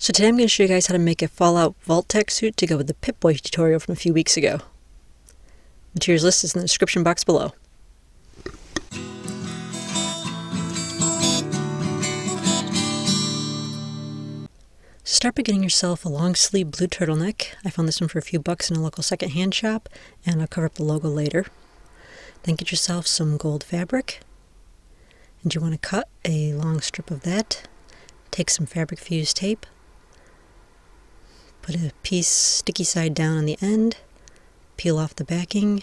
So today I'm going to show you guys how to make a Fallout Vault-Tec suit to go with the Pip-Boy tutorial from a few weeks ago. Materials list is in the description box below. So start by getting yourself a long sleeve blue turtleneck. I found this one for a few bucks in a local secondhand shop, and I'll cover up the logo later. Then get yourself some gold fabric, and you want to cut a long strip of that. Take some fabric fused tape, put a piece sticky side down on the end, peel off the backing,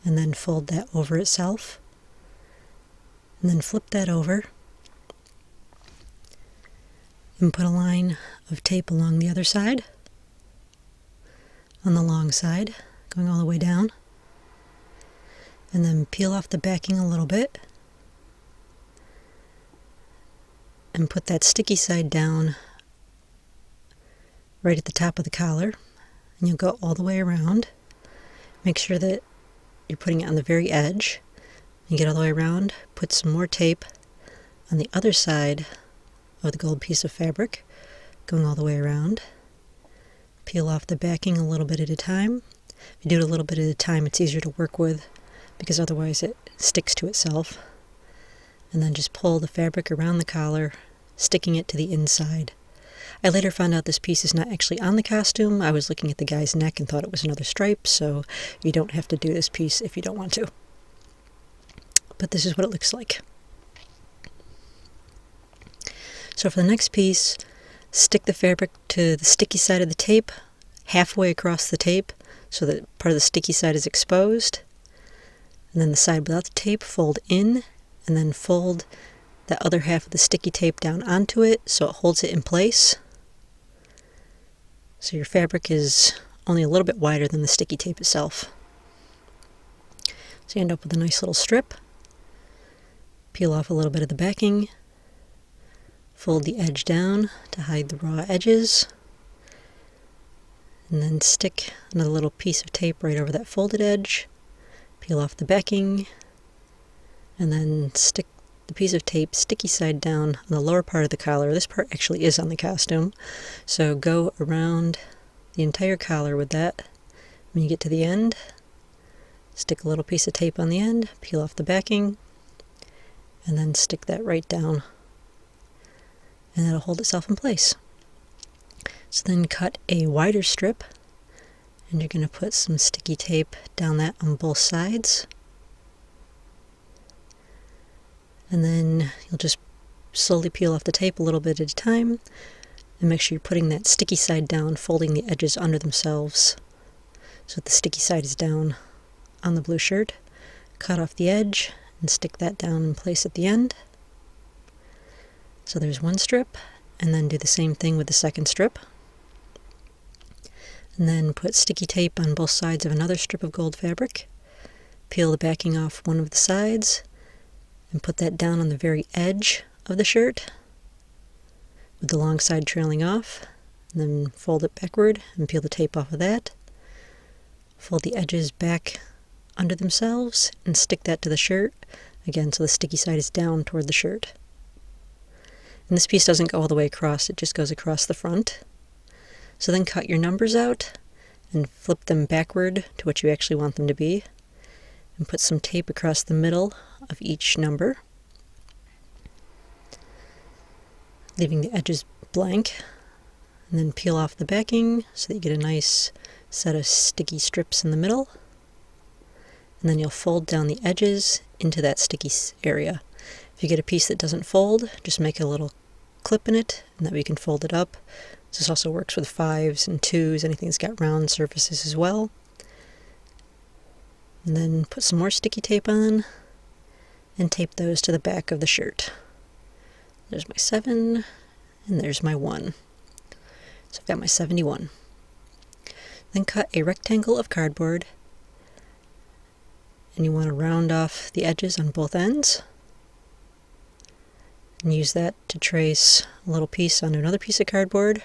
and then fold that over itself. And then flip that over and put a line of tape along the other side, on the long side, going all the way down. And then peel off the backing a little bit and put that sticky side down right at the top of the collar, and you'll go all the way around. Make sure that you're putting it on the very edge. You get all the way around, put some more tape on the other side of the gold piece of fabric, going all the way around. Peel off the backing a little bit at a time. If you do it a little bit at a time, it's easier to work with because otherwise it sticks to itself. And then just pull the fabric around the collar, sticking it to the inside. I later found out this piece is not actually on the costume. I was looking at the guy's neck and thought it was another stripe, so you don't have to do this piece if you don't want to. But this is what it looks like. So for the next piece, stick the fabric to the sticky side of the tape, halfway across the tape, so that part of the sticky side is exposed. And then the side without the tape, fold in, and then fold that other half of the sticky tape down onto it so it holds it in place. So your fabric is only a little bit wider than the sticky tape itself. So you end up with a nice little strip. Peel off a little bit of the backing. Fold the edge down to hide the raw edges. And then stick another little piece of tape right over that folded edge. Peel off the backing. And then stick the piece of tape sticky side down on the lower part of the collar. This part actually is on the costume, so go around the entire collar with that. When you get to the end, stick a little piece of tape on the end, peel off the backing, and then stick that right down, and that'll hold itself in place. So then cut a wider strip, and you're going to put some sticky tape down that on both sides. And then you'll just slowly peel off the tape a little bit at a time, and make sure you're putting that sticky side down, folding the edges under themselves so that the sticky side is down on the blue shirt. Cut off the edge and stick that down in place at the end. So there's one strip, and then do the same thing with the second strip. And then put sticky tape on both sides of another strip of gold fabric. Peel the backing off one of the sides, and put that down on the very edge of the shirt with the long side trailing off, and then fold it backward and peel the tape off of that. Fold the edges back under themselves and stick that to the shirt, again so the sticky side is down toward the shirt. And this piece doesn't go all the way across, it just goes across the front. So then cut your numbers out and flip them backward to what you actually want them to be, and put some tape across the middle of each number, leaving the edges blank, and then peel off the backing so that you get a nice set of sticky strips in the middle, and then you'll fold down the edges into that sticky area. If you get a piece that doesn't fold, just make a little clip in it, and that way you can fold it up. This also works with 5s and 2s, anything that's got round surfaces as well. And then put some more sticky tape on and tape those to the back of the shirt. There's my 7 and there's my 1. So I've got my 71. Then cut a rectangle of cardboard, and you want to round off the edges on both ends and use that to trace a little piece onto another piece of cardboard.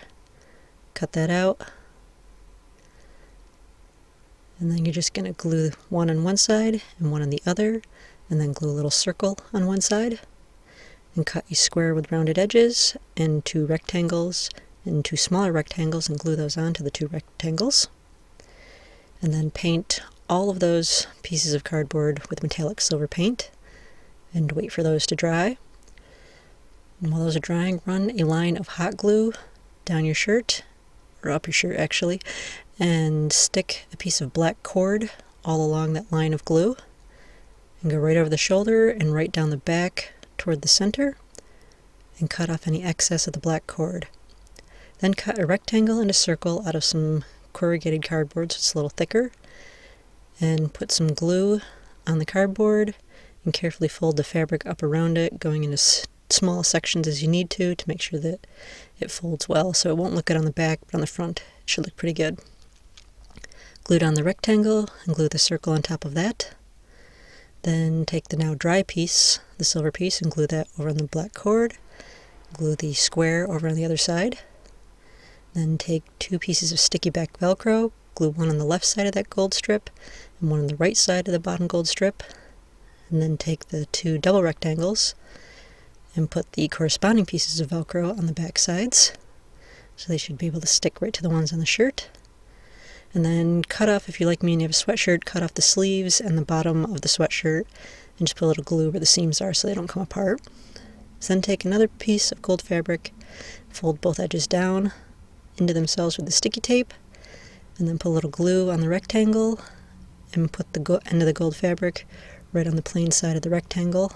Cut that out. And then you're just going to glue one on one side and one on the other, and then glue a little circle on one side, and cut a square with rounded edges and 2 rectangles into smaller rectangles and glue those onto the two rectangles. And then paint all of those pieces of cardboard with metallic silver paint and wait for those to dry. And while those are drying, run a line of hot glue down your shirt, or up your shirt actually, and stick a piece of black cord all along that line of glue, and go right over the shoulder and right down the back toward the center, and cut off any excess of the black cord. Then cut a rectangle and a circle out of some corrugated cardboard so it's a little thicker, and put some glue on the cardboard and carefully fold the fabric up around it, going into small sections as you need to make sure that it folds well, so it won't look good on the back, but on the front it should look pretty good. Glue down the rectangle and glue the circle on top of that. Then take the now dry piece, the silver piece, and glue that over on the black cord. Glue the square over on the other side. Then take two pieces of sticky back Velcro, glue one on the left side of that gold strip and one on the right side of the bottom gold strip. And then take the two double rectangles and put the corresponding pieces of Velcro on the back sides, so they should be able to stick right to the ones on the shirt. And then cut off, if you're like me and you have a sweatshirt, cut off the sleeves and the bottom of the sweatshirt and just put a little glue where the seams are so they don't come apart. So then take another piece of gold fabric, fold both edges down into themselves with the sticky tape, and then put a little glue on the rectangle and put the end of the gold fabric right on the plain side of the rectangle.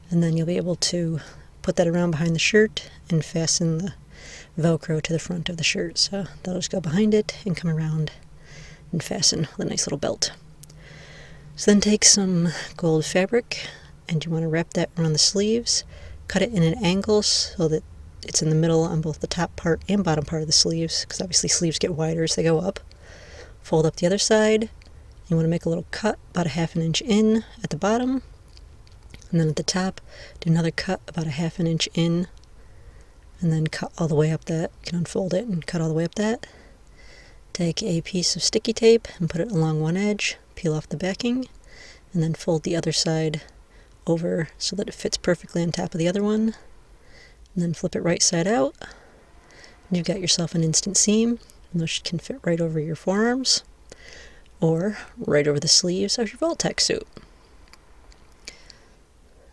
And then you'll be able to put that around behind the shirt and fasten the Velcro to the front of the shirt. So that'll just go behind it and come around and fasten with a nice little belt. So then take some gold fabric and you want to wrap that around the sleeves. Cut it in an angle so that it's in the middle on both the top part and bottom part of the sleeves, because obviously sleeves get wider as they go up. Fold up the other side. You want to make a little cut about 1/2 inch in at the bottom. And then at the top, do another cut about 1/2 inch in, and then cut all the way up that. You can unfold it and cut all the way up that. Take a piece of sticky tape and put it along one edge, peel off the backing, and then fold the other side over so that it fits perfectly on top of the other one. And then flip it right side out. And you've got yourself an instant seam, and those can fit right over your forearms, or right over the sleeves of your Vault-Tec suit.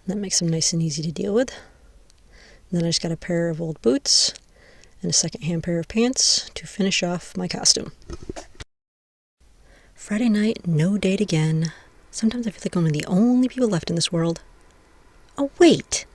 That makes them nice and easy to deal with. And then I just got a pair of old boots and a second-hand pair of pants to finish off my costume. Friday night, no date again. Sometimes I feel like I'm one of the only people left in this world. Oh, wait!